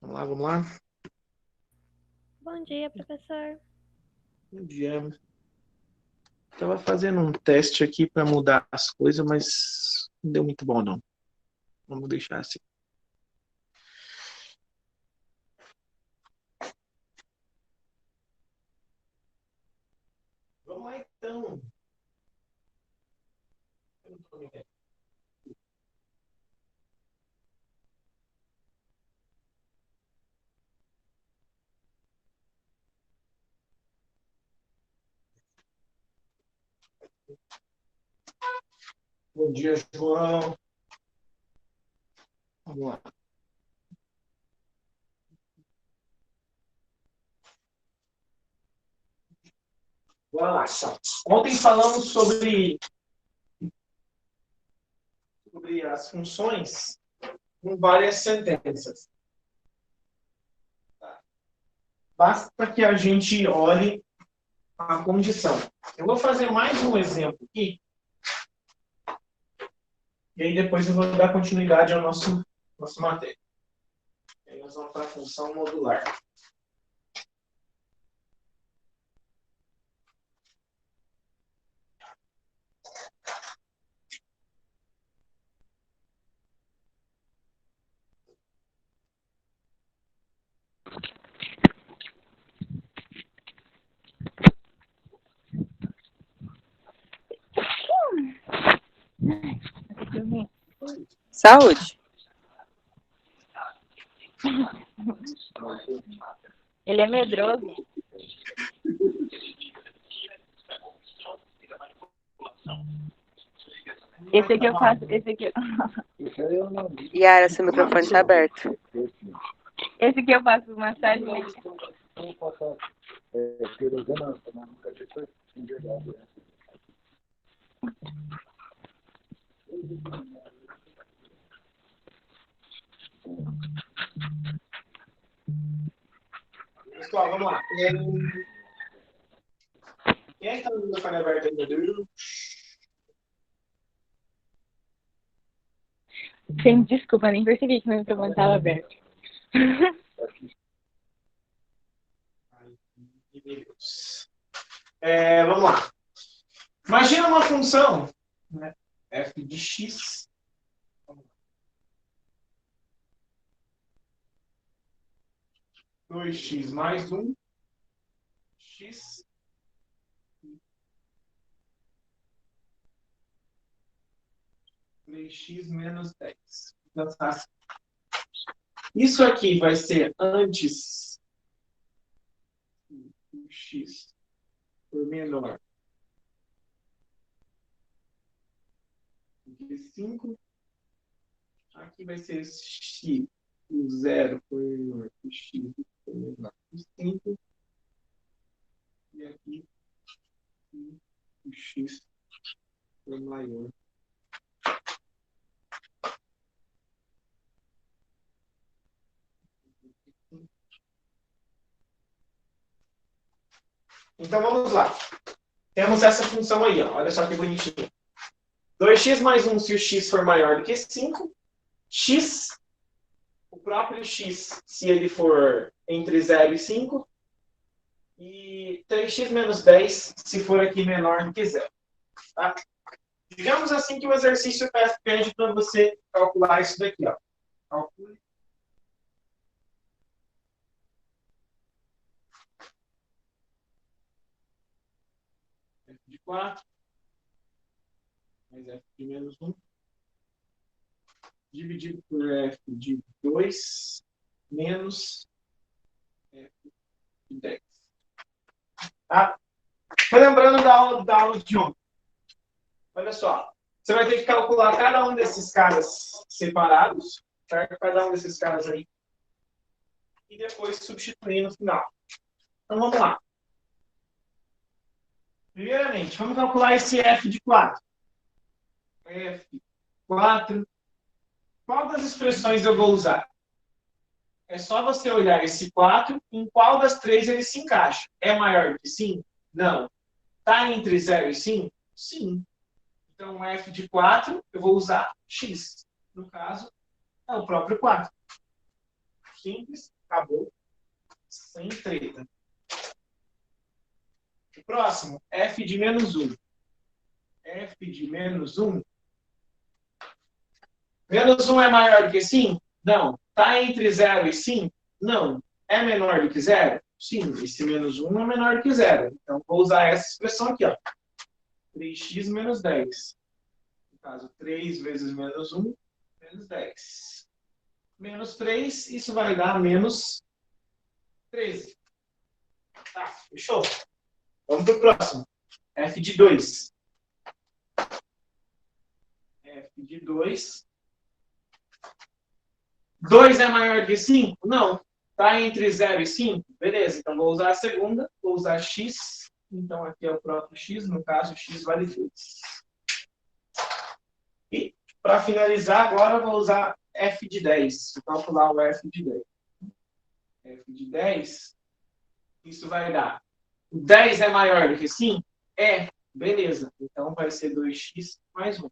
Vamos lá, vamos lá. Bom dia, professor. Bom dia. Estava fazendo um teste aqui para mudar as coisas, mas não deu muito bom, não. Vamos deixar assim. Vamos lá, então. Bom dia, João. Vamos lá. Bora lá, só. Ontem falamos sobre as funções com várias sentenças. Basta que a gente olhe a condição. Eu vou fazer mais um exemplo aqui, e aí depois eu vou dar continuidade ao nosso matéria. Aí nós vamos para a função modular. Saúde. Ele é medroso. Esse aqui eu faço. Yara, seu microfone está aberto. Esse aqui eu faço massagem. Pessoal, vamos lá. Quem é que está no microfone aberto aí, meu Deus? Gente, desculpa, nem percebi que meu microfone estava aberto. Vamos lá. Imagina uma função, né, f de x. 2x mais 1, x. X menos 10. Então, tá. Isso aqui vai ser antes do x for menor do que 5. Aqui vai ser x, o 0 for menor que x for menor que 5. E aqui o x for maior. Então vamos lá. Temos essa função aí, ó. Olha só que bonitinho. 2x mais 1 se o x for maior do que 5. X, o próprio x, se ele for entre 0 e 5. E 3x menos 10 se for aqui menor do que 0. Tá? Digamos assim que o exercício pede para você calcular isso daqui. Ó. Calcule. F de 4 mais F de menos 1 dividido por F de 2 menos F de 10. Tá? Tô lembrando da aula de ontem. Olha só. Você vai ter que calcular cada um desses caras separados, certo? Cada um desses caras aí. E depois substituir no final. Então vamos lá. Primeiramente, vamos calcular esse F de 4. F4. Qual das expressões eu vou usar? É só você olhar esse 4, em qual das três ele se encaixa. É maior que 5? Não. Está entre 0 e 5? Sim. Então, F de 4, eu vou usar x. No caso, é o próprio 4. simples, acabou. Sem treta. O próximo, f de menos 1. F de menos 1. Menos 1 é maior do que 5? Não. Está entre 0 e 5? Não. É menor do que 0? Sim. Esse menos 1 é menor do que 0. Então, vou usar essa expressão aqui, ó. 3x menos 10. No caso, 3 vezes menos 1, menos 10. Menos 3, isso vai dar menos 13. Tá, fechou? Vamos para o próximo. F de 2. F de 2. 2 é maior que 5? Não. Está entre 0 e 5? Beleza, então vou usar a segunda. Vou usar x. Então aqui é o próprio x. No caso, x vale 2. E para finalizar, agora eu vou usar f de 10. Vou calcular o f de 10. F de 10. Isso vai dar. O 10 é maior do que 5? É. Beleza. Então vai ser 2x mais 1.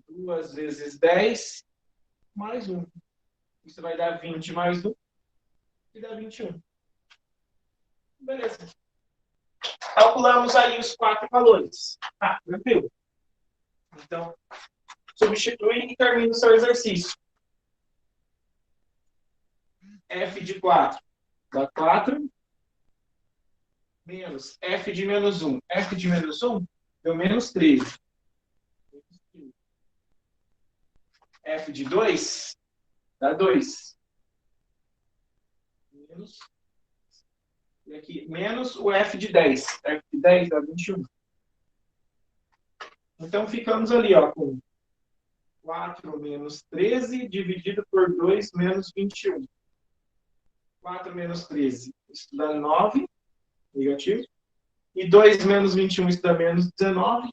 2 vezes 10 mais 1. Isso vai dar 20 mais 1. E dá 21. Beleza. Calculamos aí os 4 valores. Ah, tranquilo. Então, substitui e termina o seu exercício. F de 4 dá 4. Menos f de menos 1. F de menos 1 deu menos 13. F de 2 dá 2. Menos. E aqui, menos o f de 10. F de 10 dá 21. Então, ficamos ali, ó, com 4 menos 13 dividido por 2 menos 21. 4 menos 13, isso dá 9, negativo. E 2 menos 21, isso dá menos 19.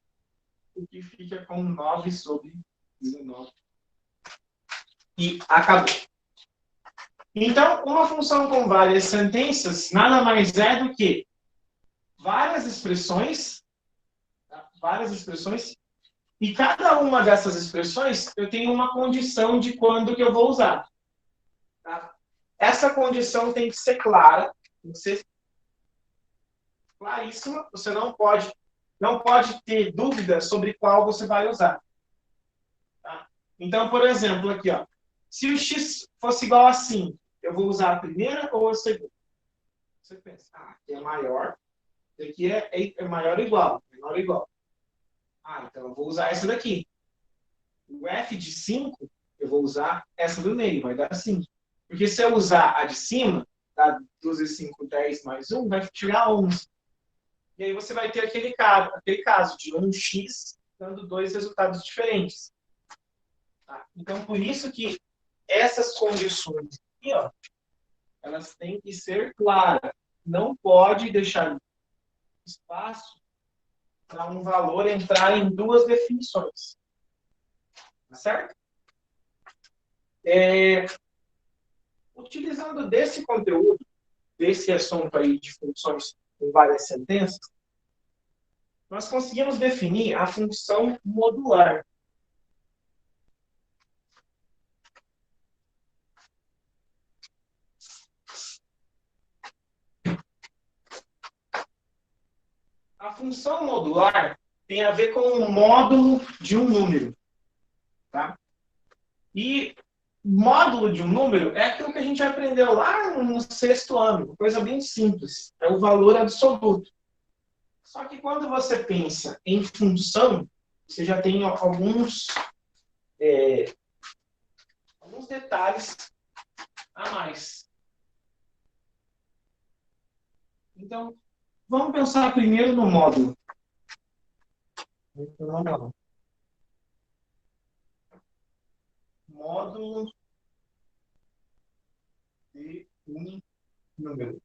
O que fica com 9 sobre 19. E acabou. Então, uma função com várias sentenças nada mais é do que várias expressões, tá? Várias expressões, e cada uma dessas expressões eu tenho uma condição de quando que eu vou usar. Tá? Essa condição tem que ser clara, tem que ser claríssima, você não pode ter dúvida sobre qual você vai usar. Tá? Então, por exemplo, aqui, ó, se o x fosse igual a 5, eu vou usar a primeira ou a segunda? Você pensa, aqui é maior, aqui é maior ou igual, menor ou igual. Então eu vou usar essa daqui. O f de 5, eu vou usar essa do meio, vai dar 5. Porque se eu usar a de cima, tá? 12, 5, 10 mais 1, vai tirar 11. E aí você vai ter aquele caso de um x dando dois resultados diferentes. Tá? Então, por isso que essas condições aqui, ó, elas têm que ser claras. Não pode deixar espaço para um valor entrar em duas definições. Tá certo? Utilizando desse conteúdo, desse assunto aí de funções com várias sentenças, nós conseguimos definir a função modular. A função modular tem a ver com o módulo de um número. Tá? E módulo de um número é aquilo que a gente aprendeu lá no 6º ano, coisa bem simples, é o valor absoluto. Só que quando você pensa em função, você já tem alguns detalhes a mais. Então, vamos pensar primeiro no módulo. Módulo de um número.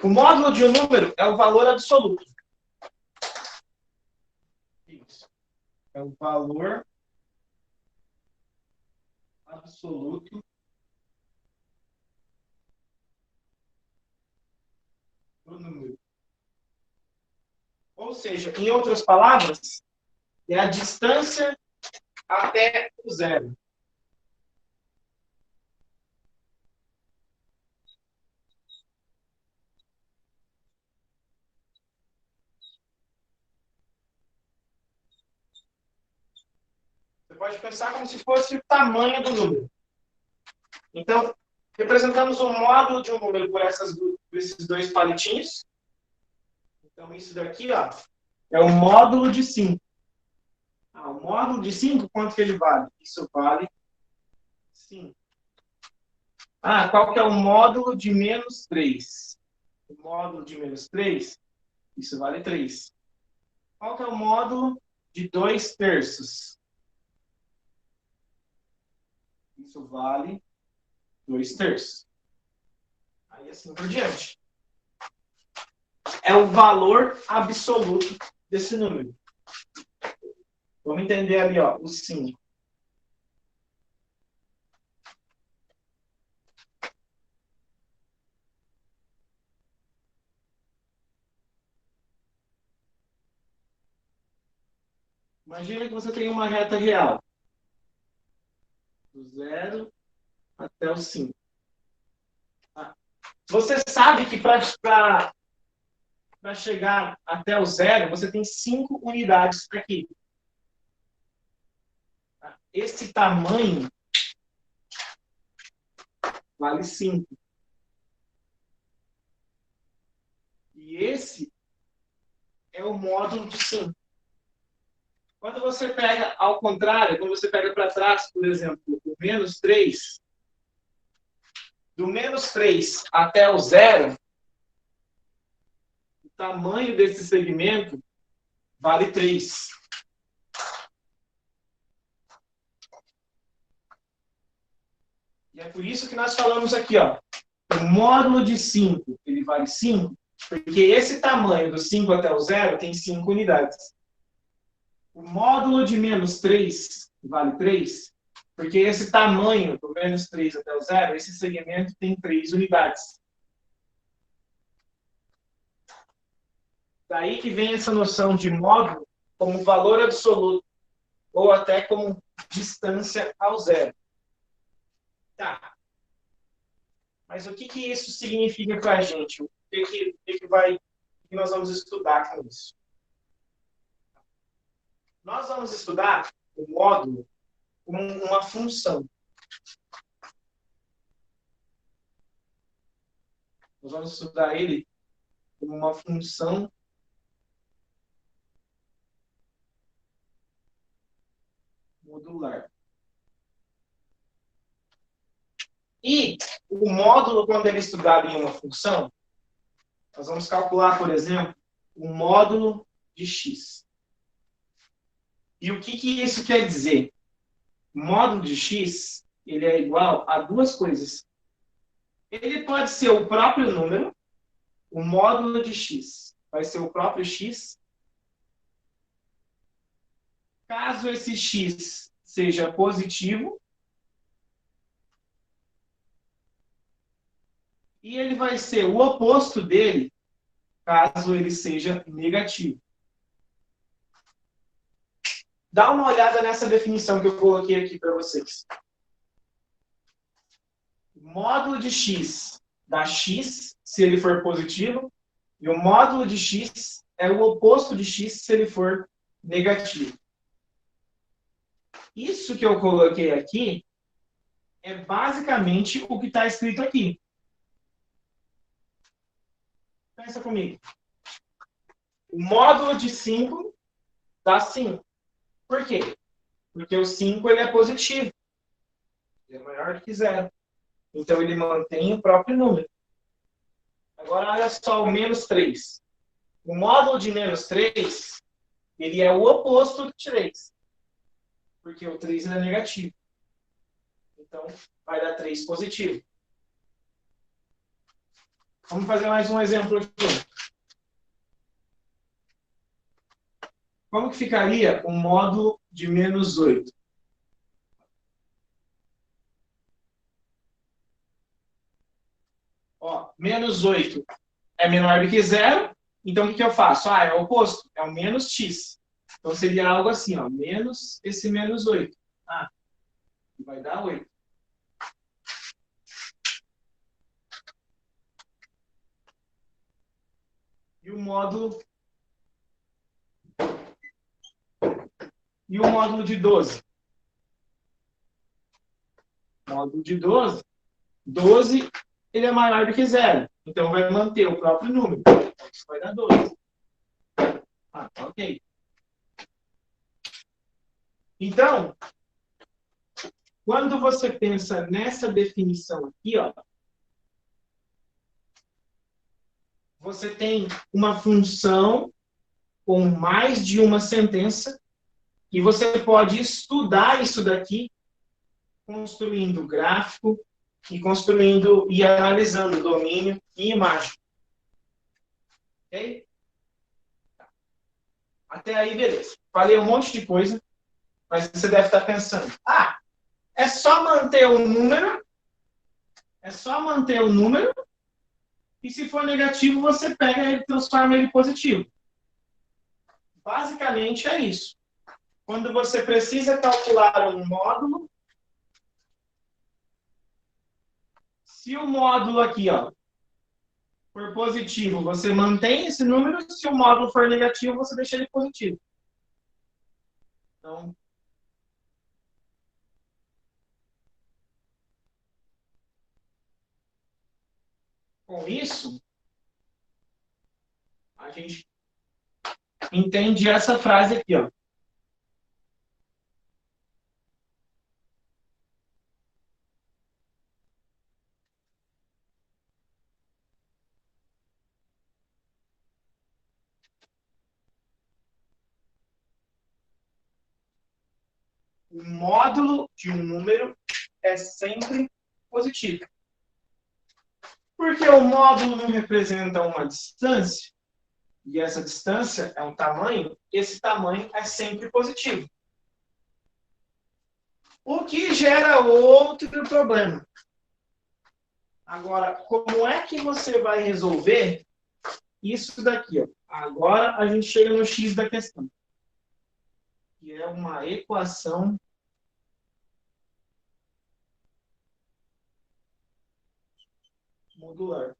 O módulo de um número é o valor absoluto. Isso. É o valor absoluto do número. Ou seja, em outras palavras, é a distância até o zero. Você pode pensar como se fosse o tamanho do número. Então, representamos o módulo de um número por esses dois palitinhos. Então, isso daqui, ó, é o módulo de 5. O módulo de 5, quanto que ele vale? Isso vale 5. Qual que é o módulo de menos 3? O módulo de menos 3, isso vale 3. Qual que é o módulo de 2 terços? Isso vale 2 terços. Aí assim por diante. É o valor absoluto desse número. Vamos entender ali, ó, o 5. Imagina que você tem uma reta real. Do 0 até o 5. Você sabe que para chegar até o 0, você tem 5 unidades aqui. Esse tamanho vale 5. E esse é o módulo de 5. Quando você pega ao contrário, quando você pega para trás, por exemplo, o menos 3, do menos 3 até o 0, o tamanho desse segmento vale 3. E é por isso que nós falamos aqui, ó, o módulo de 5, ele vale 5, porque esse tamanho do 5 até o 0 tem 5 unidades. O módulo de menos 3 vale 3, porque esse tamanho do menos 3 até o 0, esse segmento tem 3 unidades. Daí que vem essa noção de módulo como valor absoluto, ou até como distância ao 0. Tá. Mas o que isso significa para a gente? O que nós vamos estudar com isso? Nós vamos estudar o módulo como uma função. Nós vamos estudar ele como uma função modular. E o módulo, quando ele é estudado em uma função, nós vamos calcular, por exemplo, o módulo de x. E o que isso quer dizer? O módulo de x, ele é igual a duas coisas. Ele pode ser o próprio número, o módulo de x vai ser o próprio x. Caso esse x seja positivo, e ele vai ser o oposto dele, caso ele seja negativo. Dá uma olhada nessa definição que eu coloquei aqui para vocês. O módulo de x dá x, se ele for positivo, e o módulo de x é o oposto de x se ele for negativo. Isso que eu coloquei aqui é basicamente o que está escrito aqui. Pensa comigo. O módulo de 5 dá 5. Por quê? Porque o 5 ele é positivo. Ele é maior do que 0. Então, ele mantém o próprio número. Agora, olha só o menos 3. O módulo de menos 3, ele é o oposto de 3. Porque o 3 é negativo. Então, vai dar 3 positivo. Vamos fazer mais um exemplo aqui. Como que ficaria o módulo de menos 8? Ó, menos 8 é menor do que 0. Então, o que eu faço? É o oposto. É o menos x. Então, seria algo assim, ó, menos esse menos 8. Ah, vai dar 8. E o módulo de 12? Módulo de 12. 12, ele é maior do que 0. Então, vai manter o próprio número. Isso vai dar 12. Ah, ok. Então, quando você pensa nessa definição aqui, ó, você tem uma função com mais de uma sentença e você pode estudar isso daqui construindo gráfico e construindo e analisando domínio e imagem. Ok? Até aí, beleza. Falei um monte de coisa, mas você deve estar pensando, é só manter o número, e se for negativo, você pega ele e transforma ele em positivo. Basicamente é isso. Quando você precisa calcular um módulo, se o módulo aqui, ó, for positivo, você mantém esse número, se o módulo for negativo, você deixa ele positivo. Então, com isso, a gente entende essa frase aqui, ó. O módulo de um número é sempre positivo. Porque o módulo não representa uma distância, e essa distância é um tamanho, esse tamanho é sempre positivo. O que gera outro problema. Agora, como é que você vai resolver isso daqui? Ó? Agora a gente chega no X da questão, que é uma equação modular.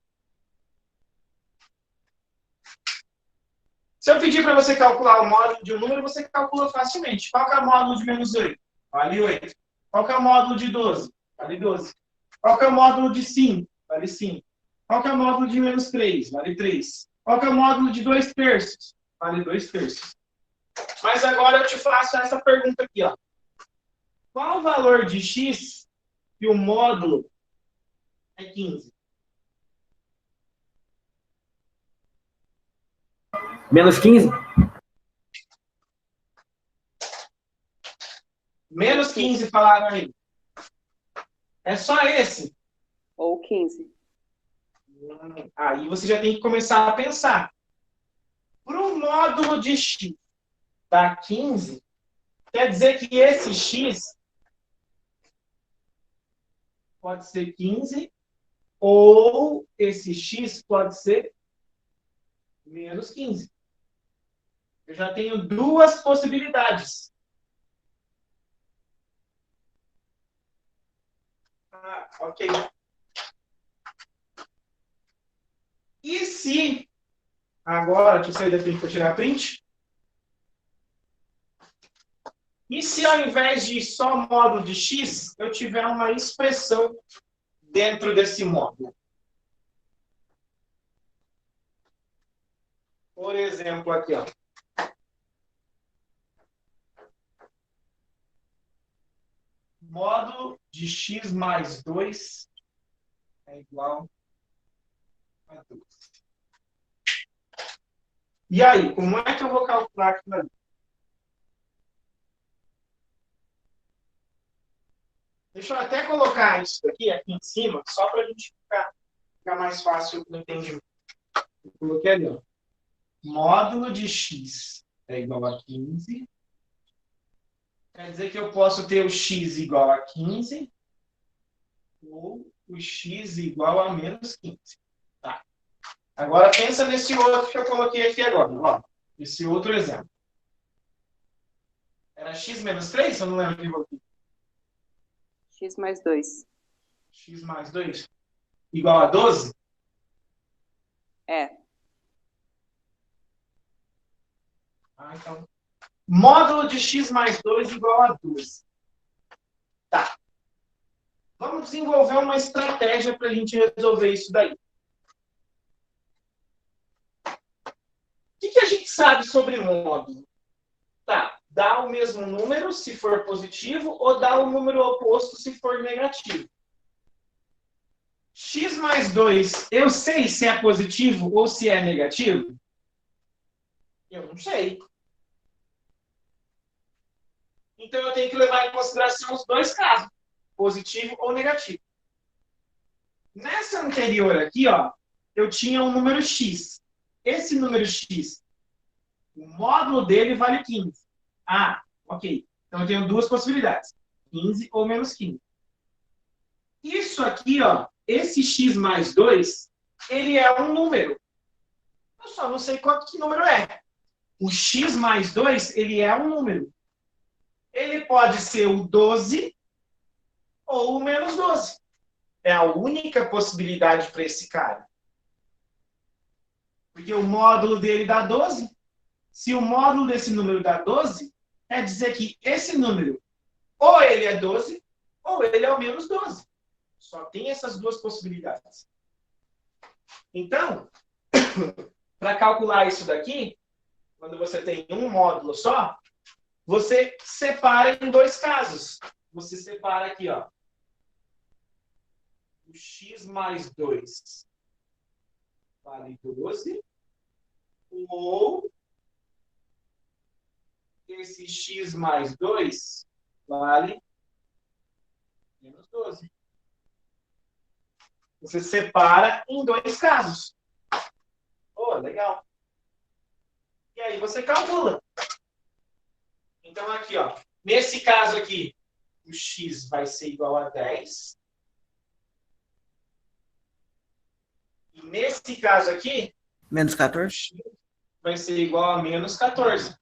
Se eu pedir para você calcular o módulo de um número, você calcula facilmente. Qual que é o módulo de menos 8? Vale 8. Qual que é o módulo de 12? Vale 12. Qual que é o módulo de 5? Vale 5. Qual que é o módulo de menos 3? Vale 3. Qual que é o módulo de 2 terços? Vale 2 terços. Mas agora eu te faço essa pergunta aqui, ó. Qual o valor de x que o módulo é 15? Menos 15? Menos 15 falaram aí. É só esse. Ou 15. Aí você já tem que começar a pensar. Para o módulo de x dar 15, quer dizer que esse x pode ser 15 ou esse x pode ser menos 15. Eu já tenho duas possibilidades. Ok. E se, agora, deixa eu sair daqui para tirar print. E se ao invés de só módulo de x, eu tiver uma expressão dentro desse módulo? Por exemplo, aqui, ó. Módulo de x mais 2 é igual a 2. E aí, como é que eu vou calcular aquilo ali? Deixa eu até colocar isso aqui em cima, só para a gente ficar mais fácil no entendimento. Eu coloquei ali, ó. Módulo de x é igual a 15. Quer dizer que eu posso ter o x igual a 15 ou o x igual a menos 15. Tá. Agora pensa nesse outro que eu coloquei aqui agora. Ó, esse outro exemplo. Era x menos 3? Eu não lembro o que eu coloquei. X mais 2. X mais 2 igual a 12? É. Então, módulo de x mais 2 igual a 12. Tá. Vamos desenvolver uma estratégia para a gente resolver isso daí. O que a gente sabe sobre módulo? Tá, dá o mesmo número se for positivo ou dá o número oposto se for negativo. X mais 2, eu sei se é positivo ou se é negativo? Eu não sei. Então, eu tenho que levar em consideração os dois casos, positivo ou negativo. Nessa anterior aqui, ó, eu tinha um número x. Esse número x, o módulo dele vale 15. Ah, ok. Então, eu tenho duas possibilidades. 15 ou menos 15. Isso aqui, ó, esse x mais 2, ele é um número. Eu só não sei quanto que número é. O x mais 2, ele é um número. Ele pode ser o 12 ou o menos 12. É a única possibilidade para esse cara. Porque o módulo dele dá 12. Se o módulo desse número dá 12, quer dizer que esse número, ou ele é 12, ou ele é o menos 12. Só tem essas duas possibilidades. Então, para calcular isso daqui, quando você tem um módulo só, você separa em dois casos. Você separa aqui, ó. O x mais 2 vale 12, ou esse x mais 2 vale menos 12. Você separa em dois casos. Oh, legal. E aí você calcula. Então, aqui, ó. Nesse caso aqui, o x vai ser igual a 10. E nesse caso aqui, Menos o 14? x vai ser igual a menos 14.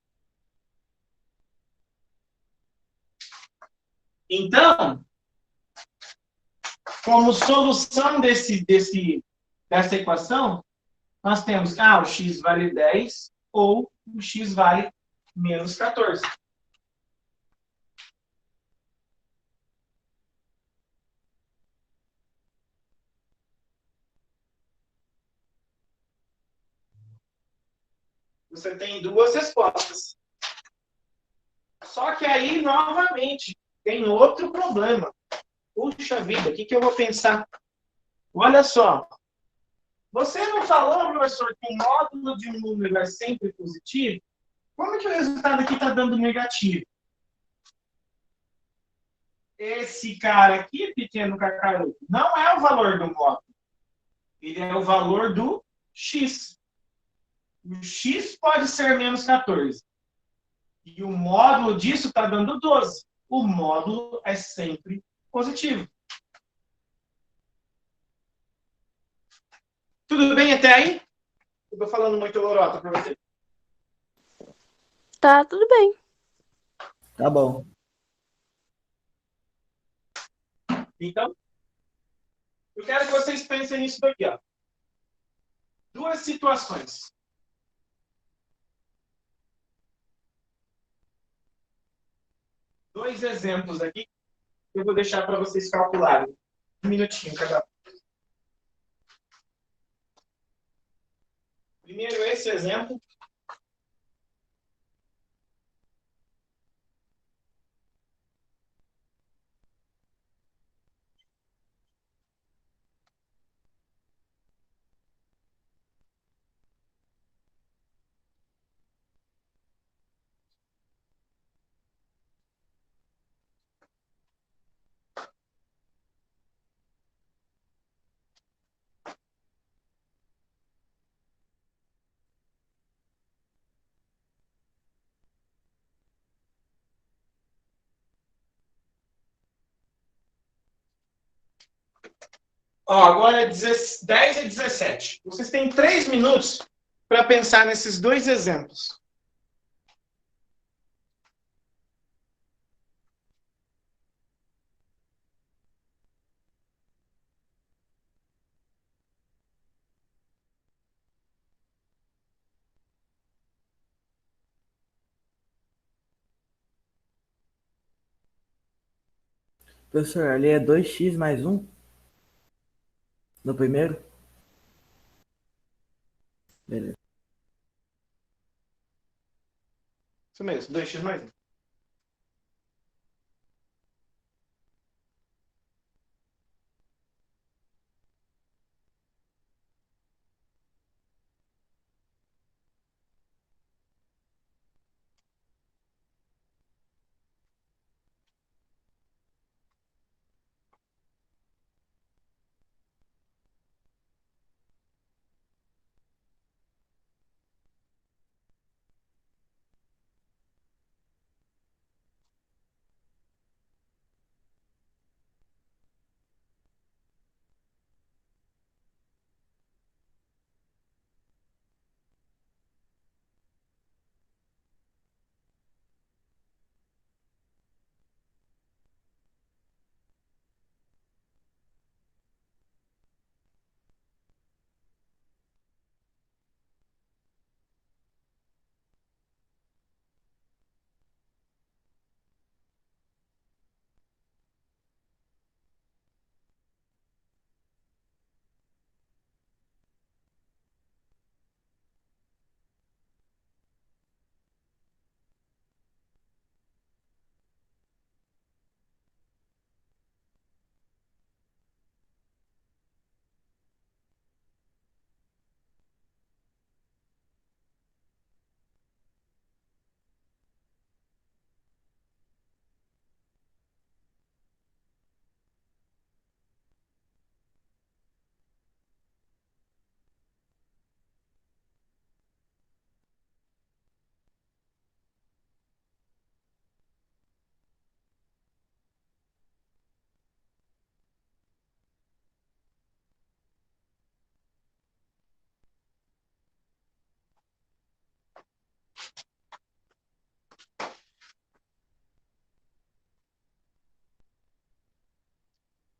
Então, como solução dessa equação, nós temos, o x vale 10 ou o x vale menos 14. Você tem duas respostas. Só que aí, novamente, tem outro problema. Puxa vida, o que eu vou pensar? Olha só. Você não falou, professor, que o módulo de um número é sempre positivo? Como é que o resultado aqui está dando negativo? Esse cara aqui, pequeno cacaroto, não é o valor do módulo. Ele é o valor do x. O x pode ser menos 14. E o módulo disso está dando 12. O módulo é sempre positivo. Tudo bem até aí? Eu estou falando muito lorota para você. Tá, tudo bem. Tá bom. Então, eu quero que vocês pensem nisso daqui, ó. Duas situações. Dois exemplos aqui que eu vou deixar para vocês calcularem. Um minutinho cada um. Primeiro, esse exemplo. Ó, agora é 10 e 17. Vocês têm 3 minutos para pensar nesses dois exemplos. Professor, ali é 2x mais 1 no primeiro? Beleza. Isso mesmo, 2x mais 1.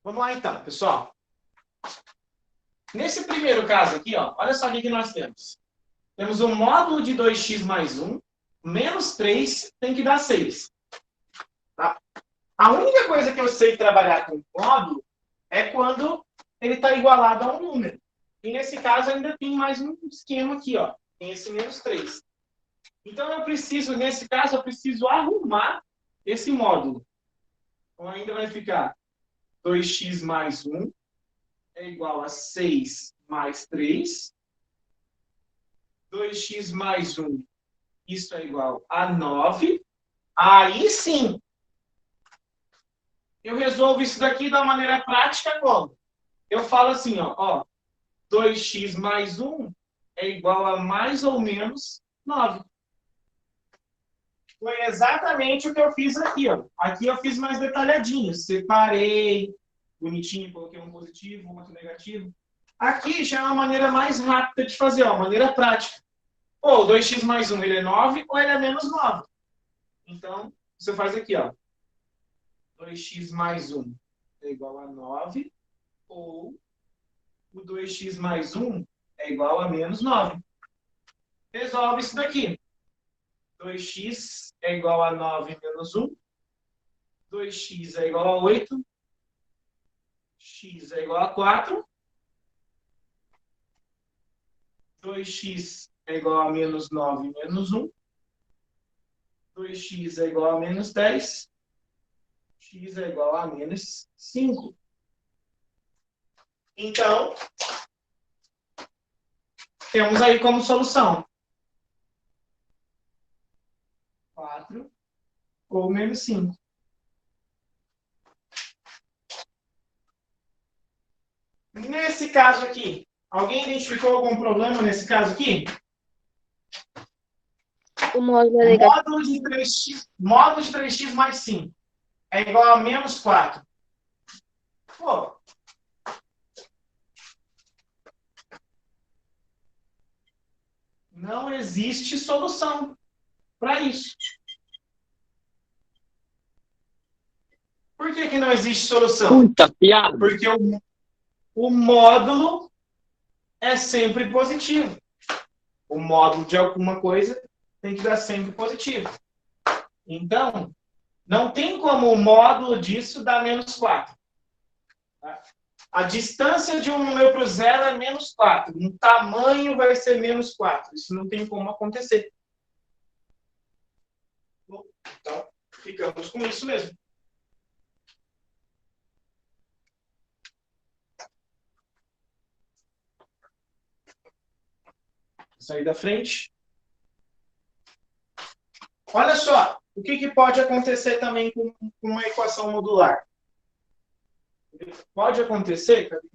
Vamos lá então, pessoal. Nesse primeiro caso aqui, ó, olha só o que nós temos. Temos um módulo de 2x mais 1, menos 3 tem que dar 6. Tá? A única coisa que eu sei trabalhar com módulo é quando ele está igualado a um número. E nesse caso ainda tem mais um esquema aqui, ó. Tem esse menos 3. Então eu preciso, nesse caso, eu preciso arrumar esse módulo. Então ainda vai ficar 2x mais 1 é igual a 6 mais 3. 2x mais 1, isso é igual a 9. Aí sim, eu resolvo isso daqui da maneira prática como? Eu falo assim, ó, 2x mais 1 é igual a mais ou menos 9. Foi exatamente o que eu fiz aqui, ó. Aqui eu fiz mais detalhadinho. Separei, bonitinho, coloquei um positivo, um outro negativo. Aqui já é uma maneira mais rápida de fazer, ó, maneira prática. Pô, 2x mais 1, ele é 9 ou ele é menos 9? Então, você faz aqui, ó. 2x mais 1 é igual a 9, ou o 2x mais 1 é igual a menos 9. Resolve isso daqui. 2x é igual a 9 menos 1. 2x é igual a 8. X é igual a 4. 2x é igual a menos 9 menos 1. 2x é igual a menos 10. X é igual a menos 5. Então, temos aí como solução 4 ou menos 5. Nesse caso aqui, alguém identificou algum problema nesse caso aqui? O módulo é negativo. Módulo de 3x mais 5 é igual a menos 4. Pô, não existe solução para isso. Por que que não existe solução? Puta piada. Porque o módulo é sempre positivo. O módulo de alguma coisa tem que dar sempre positivo. Então, Não tem como o módulo disso dar menos 4. Tá? A distância de um número para o zero é menos 4. O tamanho vai ser menos 4. Isso não tem como acontecer. Bom, então, ficamos com isso mesmo. Sair da frente. Olha só, o que pode acontecer também com uma equação modular? Pode acontecer, cadê?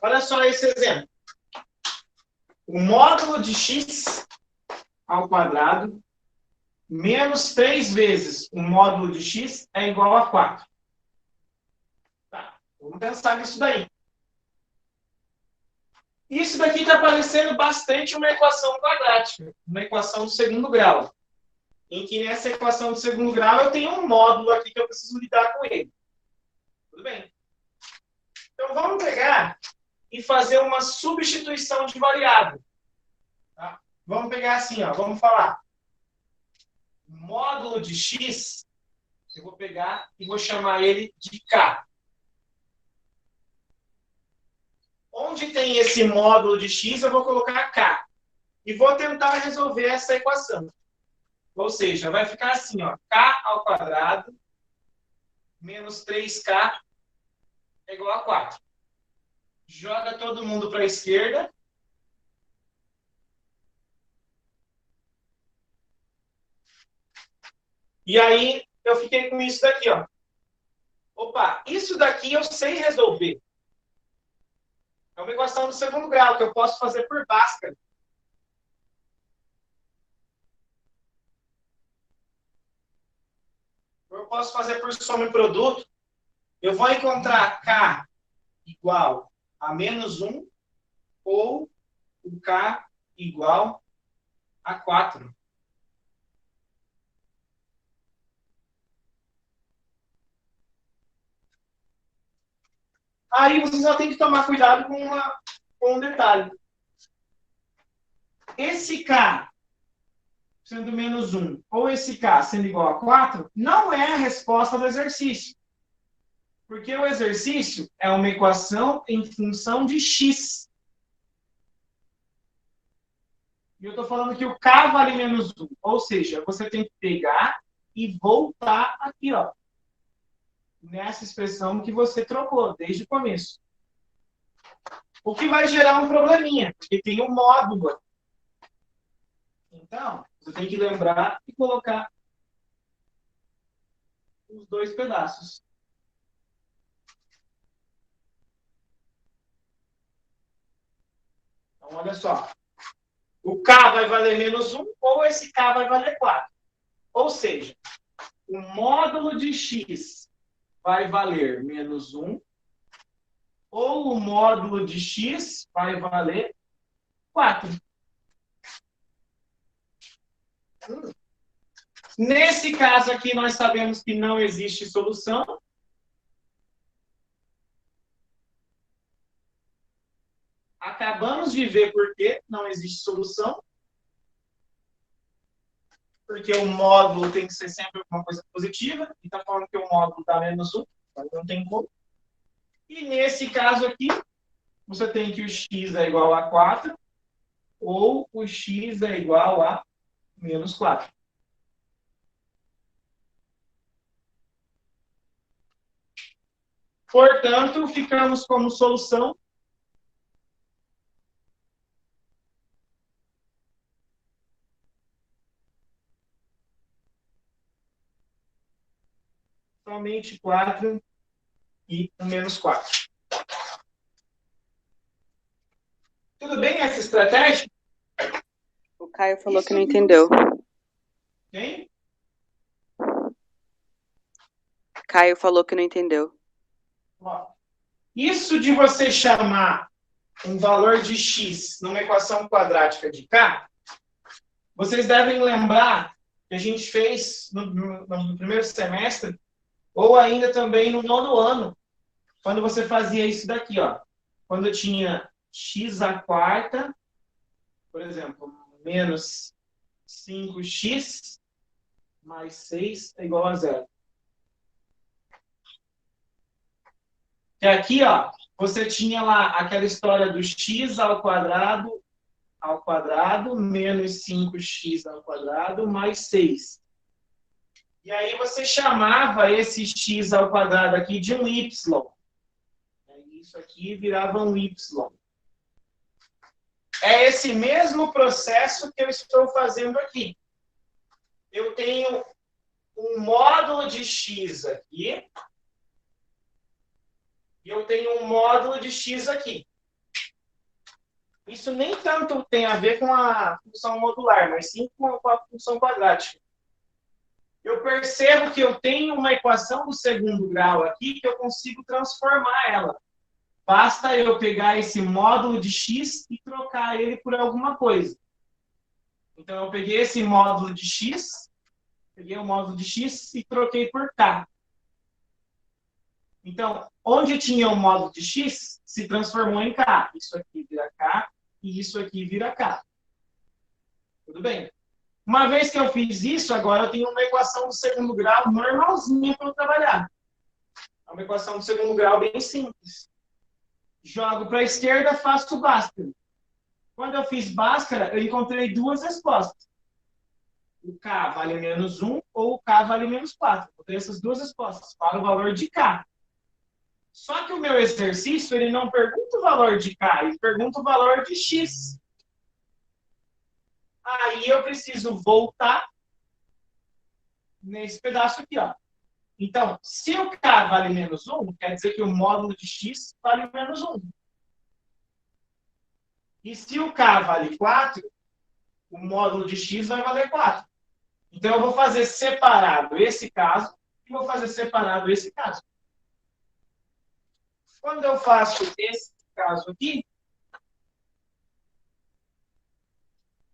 Olha só esse exemplo. O módulo de x ao quadrado menos 3 vezes o módulo de x é igual a 4. Tá, vamos pensar nisso daí. Isso daqui está parecendo bastante uma equação quadrática, uma equação do segundo grau. Em que nessa equação do segundo grau eu tenho um módulo aqui que eu preciso lidar com ele. Tudo bem? Então vamos pegar e fazer uma substituição de variável. Tá? Vamos pegar assim, ó, vamos falar. Módulo de x, eu vou pegar e vou chamar ele de k. Onde tem esse módulo de x, eu vou colocar k. E vou tentar resolver essa equação. Ou seja, vai ficar assim, ó, k ao quadrado menos 3k é igual a 4. Joga todo mundo para a esquerda. E aí, eu fiquei com isso daqui, ó. Opa, isso daqui eu sei resolver. É uma equação do segundo grau, que eu posso fazer por Bhaskara. Eu posso fazer por soma e produto. Eu vou encontrar k igual a menos 1 ou o k igual a 4. Aí você só tem que tomar cuidado com um detalhe. Esse k sendo menos 1 ou esse k sendo igual a 4 não é a resposta do exercício. Porque o exercício é uma equação em função de x. E eu estou falando que o k vale menos 1. Ou seja, você tem que pegar e voltar aqui, ó. Nessa expressão que você trocou desde o começo. O que vai gerar um probleminha, porque tem um módulo. Então, você tem que lembrar e colocar os dois pedaços. Então, olha só. O k vai valer menos 1 ou esse k vai valer 4. Ou seja, o módulo de x vai valer menos 1 ou o módulo de x vai valer 4. Nesse caso aqui, nós sabemos que não existe solução. Acabamos de ver por que não existe solução. Porque o módulo tem que ser sempre uma coisa positiva. E está falando que o módulo dá -1, então não tem como. E nesse caso aqui, você tem que o x é igual a 4 ou o x é igual a -4. Portanto, ficamos como solução somente 4 e o -4. Tudo bem essa estratégia? O Caio falou que não entendeu. Quem? Caio falou que não entendeu. Ó, isso de você chamar um valor de x numa equação quadrática de k, vocês devem lembrar que a gente fez no primeiro semestre, ou ainda também no 9º ano, quando você fazia isso daqui, ó. Quando eu tinha x à quarta, por exemplo, menos 5x mais 6 é igual a 0. E aqui, ó, você tinha lá aquela história do x ao quadrado menos 5x ao quadrado mais 6. E aí você chamava esse x ao quadrado aqui de um y. Isso aqui virava um y. É esse mesmo processo que eu estou fazendo aqui. Eu tenho um módulo de x aqui e eu tenho um módulo de x aqui. Isso nem tanto tem a ver com a função modular, mas sim com a função quadrática. Eu percebo que eu tenho uma equação do segundo grau aqui que eu consigo transformar ela. Basta eu pegar esse módulo de x e trocar ele por alguma coisa. Então, eu peguei esse módulo de x, peguei o módulo de x e troquei por k. Então, onde tinha o módulo de x, se transformou em k. Isso aqui vira k e isso aqui vira k. Tudo bem? Uma vez que eu fiz isso, agora eu tenho uma equação do segundo grau normalzinha para eu trabalhar. É uma equação do segundo grau bem simples. Jogo para a esquerda, faço Bhaskara. Quando eu fiz Bhaskara, eu encontrei duas respostas. O k vale -1 ou o k vale -4. Eu tenho essas duas respostas para o valor de k. Só que o meu exercício, ele não pergunta o valor de k, ele pergunta o valor de x. Aí eu preciso voltar nesse pedaço aqui, ó. Então, se o k vale -1, quer dizer que o módulo de x vale -1. E se o k vale 4, o módulo de x vai valer 4. Então, eu vou fazer separado esse caso e vou fazer separado esse caso. Quando eu faço esse caso aqui,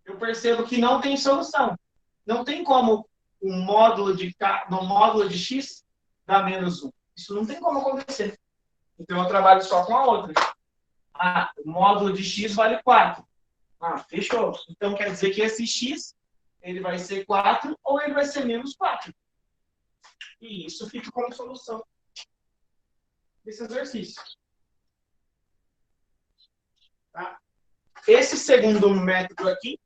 eu percebo que não tem solução. Não tem como o módulo de k, no módulo de x dar -1. Isso não tem como acontecer. Então, eu trabalho só com a outra. Ah, o módulo de x vale 4. Ah, fechou. Então, quer dizer que esse x, ele vai ser 4 ou ele vai ser -4. E isso fica como solução desse exercício. Tá? Esse segundo método aqui,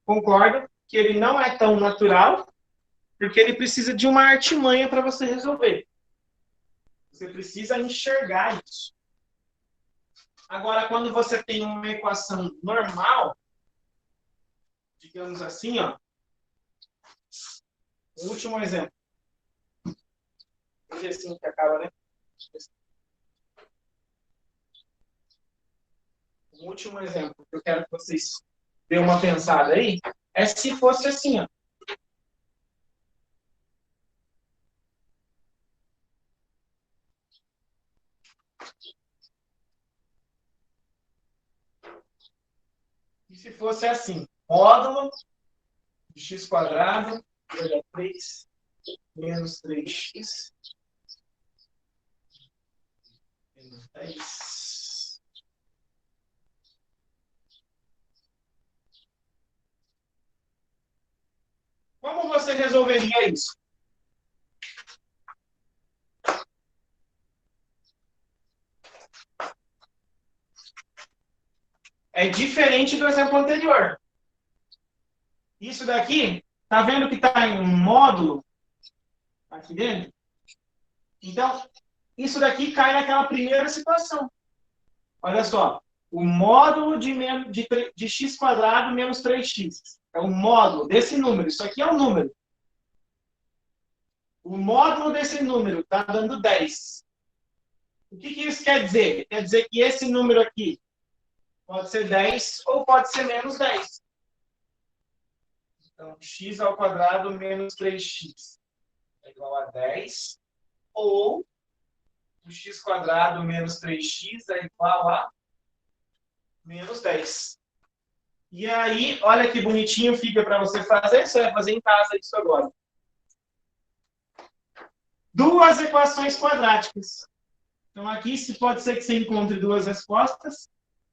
concordo que ele não é tão natural, porque ele precisa de uma artimanha para você resolver. Você precisa enxergar isso. Agora, quando você tem uma equação normal, digamos assim, ó, o último exemplo. Hoje é assim que acaba, né? O último exemplo que eu quero que vocês dêem uma pensada aí é se fosse assim, ó. E se fosse assim, módulo de x² igual a 3 menos 3x menos 10 resolveria isso? É diferente do exemplo anterior. Isso daqui, tá vendo que está em um módulo aqui dentro? Então, isso daqui cai naquela primeira situação. Olha só, o módulo de x quadrado menos 3x. É o módulo desse número. Isso aqui é um número. O módulo desse número está dando 10. O que isso quer dizer? Quer dizer que esse número aqui pode ser 10 ou pode ser menos 10. Então, x ao quadrado menos 3x é igual a 10. Ou o x quadrado menos 3x é igual a menos 10. E aí, olha que bonitinho fica para você fazer. Você vai fazer em casa isso agora. Duas equações quadráticas. Então, aqui pode ser que você encontre duas respostas.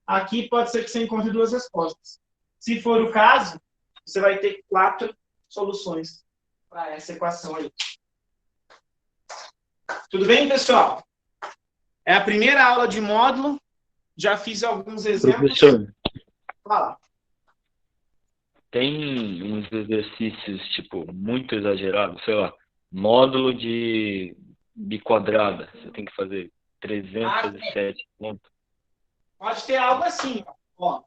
Aqui pode ser que você encontre duas respostas. Se for o caso, você vai ter 4 soluções para essa equação aí. Tudo bem, pessoal? É a primeira aula de módulo. Já fiz alguns exemplos. Professor, Fala. tem uns exercícios, tipo, muito exagerados, sei lá, módulo de biquadrada. Você tem que fazer 307 pontos. Pode ter algo assim, ó.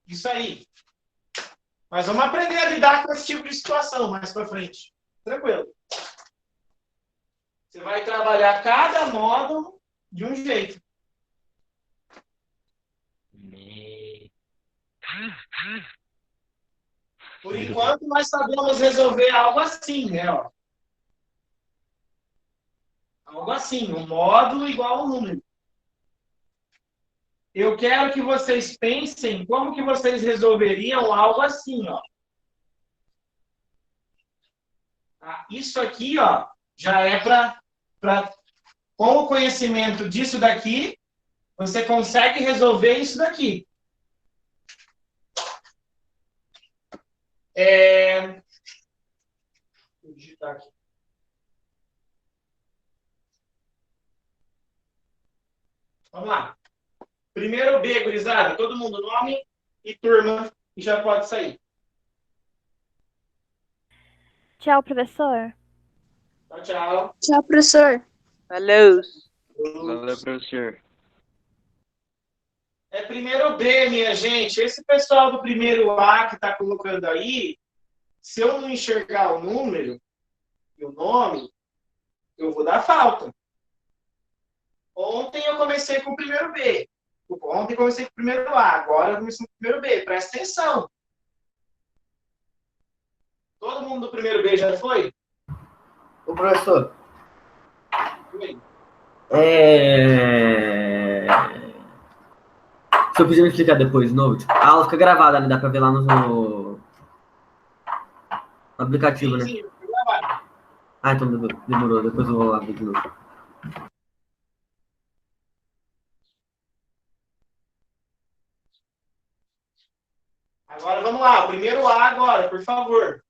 Isso aí. Mas vamos aprender a lidar com esse tipo de situação mais para frente. Tranquilo. Você vai trabalhar cada módulo de um jeito. Por enquanto, nós sabemos resolver algo assim, né? Ó. Algo assim, um módulo igual ao número. Eu quero que vocês pensem como que vocês resolveriam algo assim, ó. Isso aqui, ó, já é com o conhecimento disso daqui, você consegue resolver isso daqui. Vou digitar aqui. Vamos lá. Primeiro B, gurizada. Todo mundo nome e turma e já pode sair. Tchau, professor. Tchau, tchau. Tchau, professor. Valeu. Valeu, professor. É primeiro B, minha gente. Esse pessoal do primeiro A que está colocando aí, se eu não enxergar o número e o nome, eu vou dar falta. Ontem eu comecei com o primeiro B. Ontem eu comecei com o primeiro A. Agora eu comecei com o primeiro B. Presta atenção. Todo mundo do primeiro B já foi? Ô, professor, Foi. se eu pedir me explicar depois de novo, tipo, a aula fica gravada, né? Dá pra ver lá no aplicativo, né? Sim, foi gravado. Ah, então demorou. Depois eu vou lá ver de novo. Agora vamos lá. O primeiro A agora, por favor.